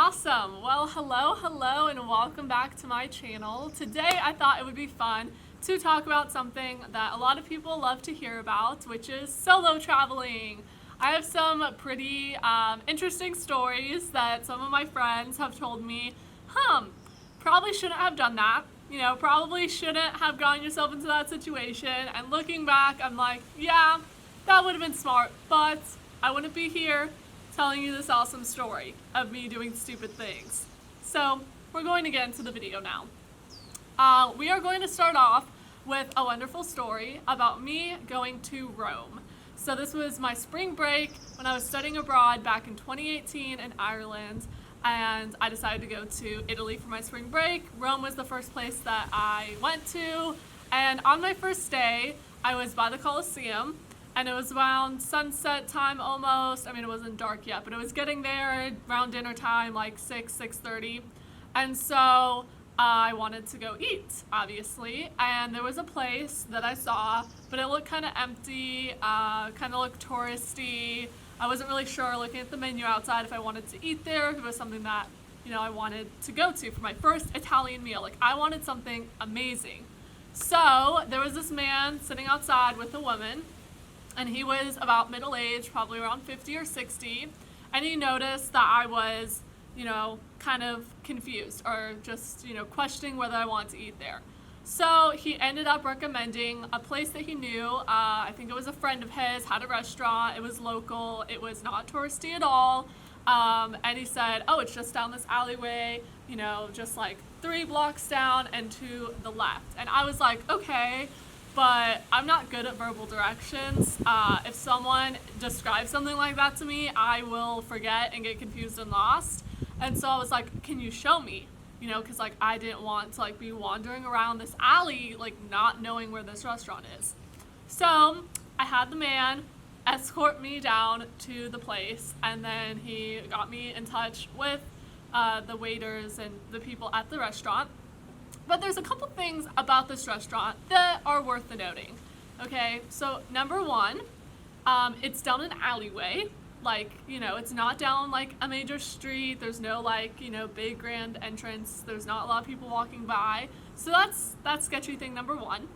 Awesome. Well, hello, and welcome back to my channel. Today, I thought it would be fun to talk about something that a lot of people love to hear about, which is solo traveling. I have some pretty interesting stories that some of my friends have told me, probably shouldn't have done that. Probably shouldn't have gotten yourself into that situation. And looking back, I'm like, yeah, that would have been smart, but I wouldn't be here telling you this awesome story of me doing stupid things. So we're going to get into the video now. We are going to start off with a wonderful story about me going to Rome. So this was my spring break when I was studying abroad back in 2018 in Ireland, and I decided to go to Italy for my spring break. Rome was the first place that I went to, and on my first day, I was by the Colosseum. And it was around sunset time almost. I mean, it wasn't dark yet, but it was getting there around dinner time, like 6:30. And so I wanted to go eat, obviously. And there was a place that I saw, but it looked kind of empty, kind of looked touristy. I wasn't really sure, looking at the menu outside, if I wanted to eat there, if it was something that, I wanted to go to for my first Italian meal. Like, I wanted something amazing. So there was this man sitting outside with a woman, and he was about middle-aged, probably around 50 or 60, and he noticed that I was, kind of confused or just, questioning whether I wanted to eat there. So he ended up recommending a place that he knew. I think it was a friend of his, had a restaurant. It was local. It was not touristy at all. And he said, oh, it's just down this alleyway, just like 3 blocks down and to the left. And I was like, okay. But I'm not good at verbal directions. If someone describes something like that to me, I will forget and get confused and lost. And so I was like, can you show me? Because I didn't want to be wandering around this alley, not knowing where this restaurant is. So I had the man escort me down to the place, and then he got me in touch with the waiters and the people at the restaurant. But there's a couple things about this restaurant that are worth the noting. Okay, so number one, it's down an alleyway. It's not down a major street. There's no big grand entrance. There's not a lot of people walking by. So that's sketchy thing number one.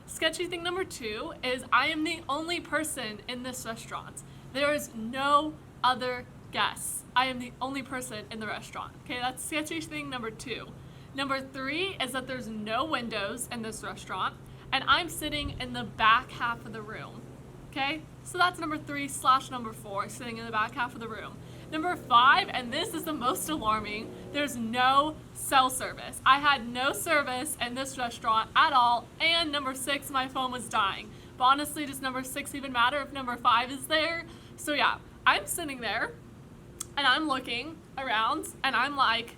Sketchy thing number two is I am the only person in this restaurant. There is no other guests. I am the only person in the restaurant. Okay, that's sketchy thing number two. Number three is that there's no windows in this restaurant, and I'm sitting in the back half of the room. Okay, so that's number 3/number 4, sitting in the back half of the room. Number 5, and this is the most alarming, there's no cell service. I had no service in this restaurant at all, and number 6, my phone was dying. But honestly, does number 6 even matter if number 5 is there? So yeah, I'm sitting there, and I'm looking around, and I'm like,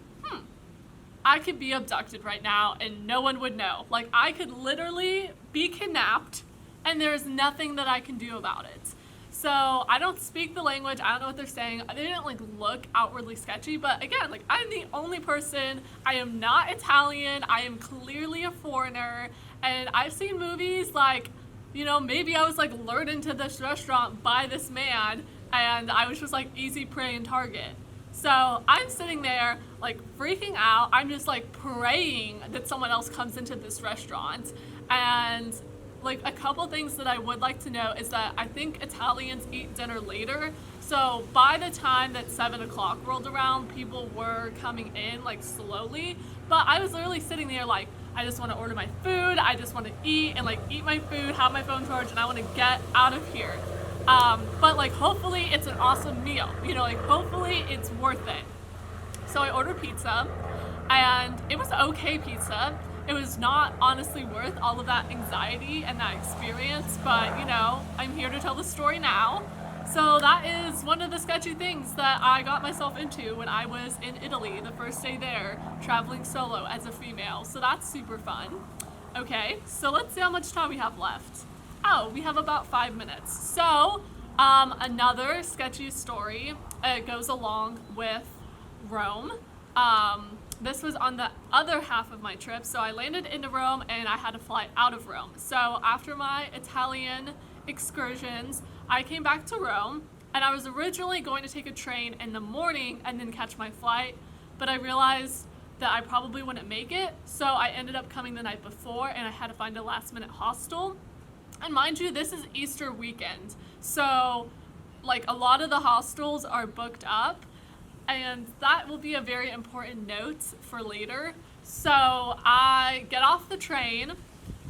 I could be abducted right now and no one would know. I could literally be kidnapped and there's nothing that I can do about it. So I don't speak the language. I don't know what they're saying. They didn't look outwardly sketchy, but again, I'm the only person. I am not Italian. I am clearly a foreigner. And I've seen movies maybe I was lured into this restaurant by this man and I was just easy prey and target. So I'm sitting there freaking out. I'm just praying that someone else comes into this restaurant. And a couple things that I would like to know is that I think Italians eat dinner later. So by the time that 7 o'clock rolled around, people were coming in slowly. But I was literally sitting there I just want to order my food. I just want to eat and eat my food, have my phone charged, and I want to get out of here. But hopefully it's an awesome meal, hopefully it's worth it. So I ordered pizza, and it was okay pizza. It was not honestly worth all of that anxiety and that experience, but I'm here to tell the story now. So that is one of the sketchy things that I got myself into when I was in Italy, the first day there, traveling solo as a female. So that's super fun. Okay, so let's see how much time we have left. Oh, we have about 5 minutes. So, another sketchy story goes along with Rome. This was on the other half of my trip. So I landed into Rome and I had to fly out of Rome. So after my Italian excursions, I came back to Rome And I was originally going to take a train in the morning and then catch my flight, but I realized that I probably wouldn't make it, so I ended up coming the night before and I had to find a last minute hostel. And mind you, this is Easter weekend, so like a lot of the hostels are booked up, and that will be a very important note for later. So I get off the train,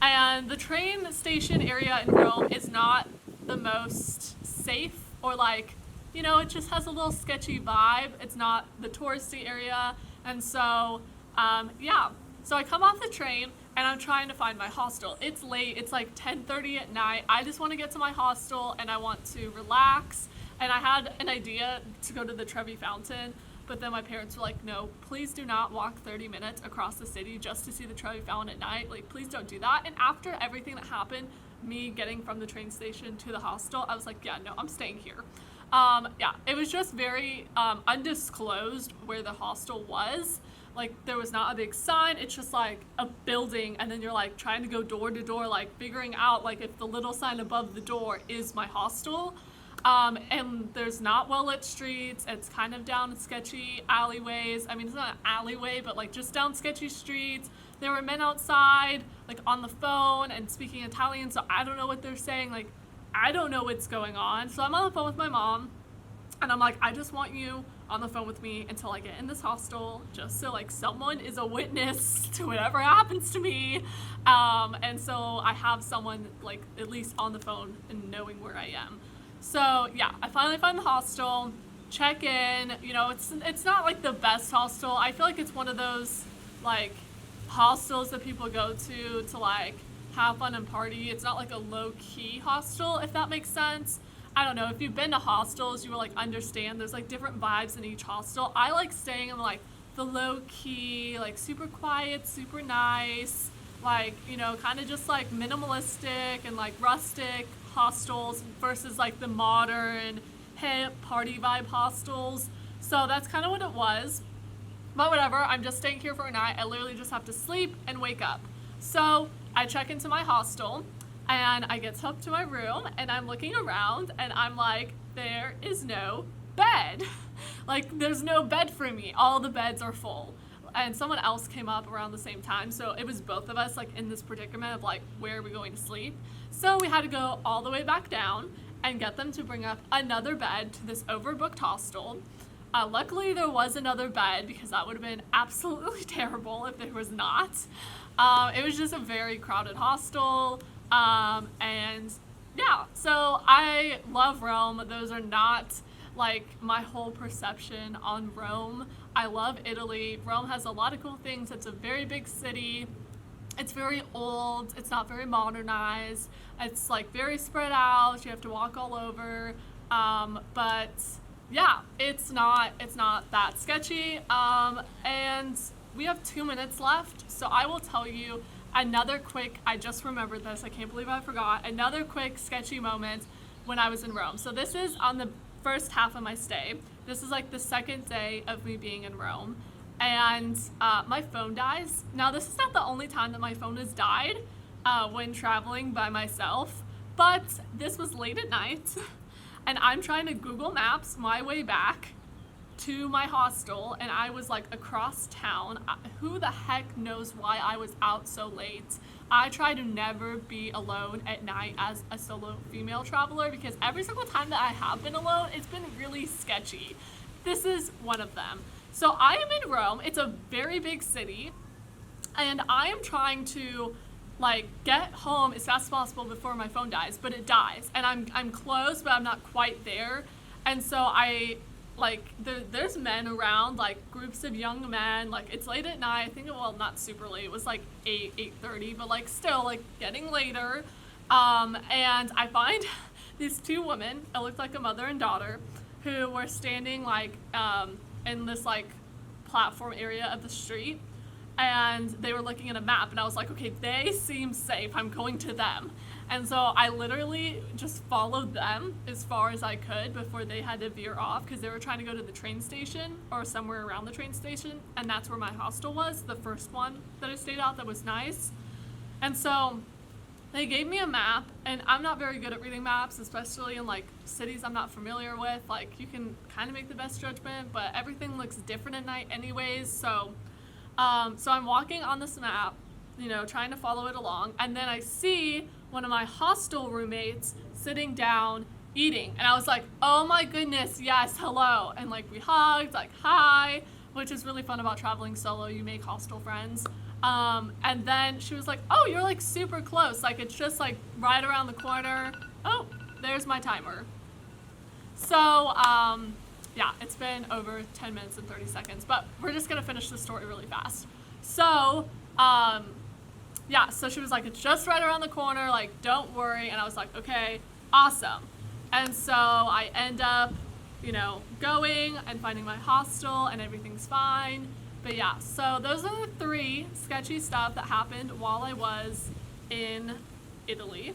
and the train station area in Rome is not the most safe, or like, you know, it just has a little sketchy vibe. It's not the touristy area. And so, yeah. So I come off the train and I'm trying to find my hostel. It's late. It's like 10:30 at night. I just want to get to my hostel and I want to relax. And I had an idea to go to the Trevi Fountain, but then my parents were like, no, please do not walk 30 minutes across the city just to see the Trevi Fountain at night. Like, please don't do that. And after everything that happened, me getting from the train station to the hostel, I was like, yeah, no, I'm staying here. Yeah, it was just very undisclosed where the hostel was. Like, there was not a big sign. It's just like a building, and then you're like trying to go door to door, like figuring out like if the little sign above the door is my hostel. And there's not well-lit streets. It's kind of down sketchy alleyways. I mean, it's not an alleyway, but like just down sketchy streets. There were men outside, like on the phone and speaking Italian, so I don't know what they're saying. Like, I don't know what's going on. So I'm on the phone with my mom, and I'm like, I just want you on the phone with me until I get in this hostel, just so like someone is a witness to whatever happens to me. And so I have someone like at least on the phone and knowing where I am. So yeah, I finally find the hostel, check in. You know, it's not like the best hostel. I feel like it's one of those like hostels that people go to like have fun and party. It's not like a low-key hostel, if that makes sense. I don't know, if you've been to hostels, you will like understand there's like different vibes in each hostel. I like staying in like the low-key, like super quiet, super nice, like, you know, kind of just like minimalistic and like rustic hostels versus like the modern hip party vibe hostels. So that's kind of what it was. But whatever, I'm just staying here for a night. I literally just have to sleep and wake up. So I check into my hostel and I get up to my room and I'm looking around and I'm like, there is no bed. Like, there's no bed for me. All the beds are full. And someone else came up around the same time, so it was both of us like in this predicament of like, where are we going to sleep? So we had to go all the way back down and get them to bring up another bed to this overbooked hostel. Luckily there was another bed, because that would have been absolutely terrible if there was not. It was just a very crowded hostel, and yeah, so I love Rome. Those are not like my whole perception on Rome. I love Italy. Rome has a lot of cool things. It's a very big city. It's very old. It's not very modernized. It's like very spread out. You have to walk all over. But yeah, it's not that sketchy. And we have 2 minutes left, so I will tell you another quick, I just remembered this, I can't believe I forgot, another quick sketchy moment when I was in Rome. So this is on the first half of my stay. This is like the second day of me being in Rome, and my phone dies. Now, this is not the only time that my phone has died when traveling by myself, but this was late at night, and I'm trying to Google Maps my way back to my hostel, and I was like across town. Who the heck knows why I was out so late? I try to never be alone at night as a solo female traveler, because every single time that I have been alone, it's been really sketchy. This is one of them. So I am in Rome. It's a very big city, and I am trying to like get home as fast as possible before my phone dies, but it dies, and I'm close, but I'm not quite there. And so there's men around, like groups of young men, like it's late at night. I think, well, not super late, it was like 8:30, but like still like getting later. And I find these two women, it looked like a mother and daughter, who were standing like in this like platform area of the street, and they were looking at a map, and I was like, okay, they seem safe, I'm going to them. And so I literally just followed them as far as I could before they had to veer off, because they were trying to go to the train station or somewhere around the train station, and that's where my hostel was, the first one that I stayed at that was nice. And so They gave me a map, and I'm not very good at reading maps, especially in like cities I'm not familiar with. Like, you can kind of make the best judgment, but everything looks different at night anyways. So I'm walking on this map, you know, trying to follow it along, and then I see one of my hostel roommates sitting down eating, and I was like, oh my goodness, yes, hello. And like, we hugged, like, hi, which is really fun about traveling solo. You make hostel friends. And then she was like, oh, you're like super close. Like, it's just like right around the corner. Oh, there's my timer. So, yeah, it's been over 10 minutes and 30 seconds, but we're just gonna finish the story really fast. So, yeah, so she was like, it's just right around the corner, like, don't worry. And I was like, okay, awesome. And so I end up, you know, going and finding my hostel, and everything's fine. But yeah, so those are the 3 sketchy stuff that happened while I was in Italy.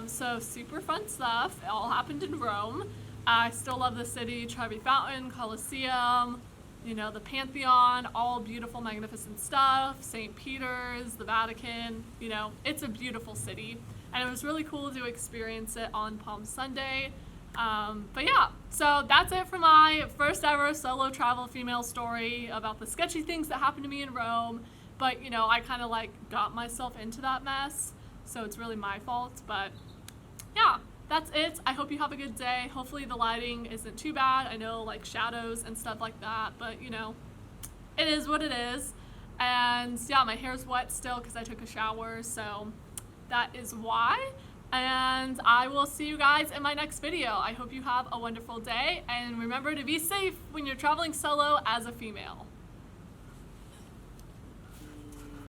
So super fun stuff. It all happened in Rome. I still love the city. Trevi Fountain, Colosseum, you know, the Pantheon, all beautiful, magnificent stuff. St. Peter's, the Vatican, you know, it's a beautiful city. And it was really cool to experience it on Palm Sunday. But yeah, so that's it for my first ever solo travel female story about the sketchy things that happened to me in Rome. But, you know, I kind of like got myself into that mess, so it's really my fault. But yeah, that's it. I hope you have a good day. Hopefully the lighting isn't too bad. I know, like, shadows and stuff like that, but, you know, it is what it is. And yeah, my hair's wet still because I took a shower, so that is why. And I will see you guys in my next video. I hope you have a wonderful day, and remember to be safe when you're traveling solo as a female.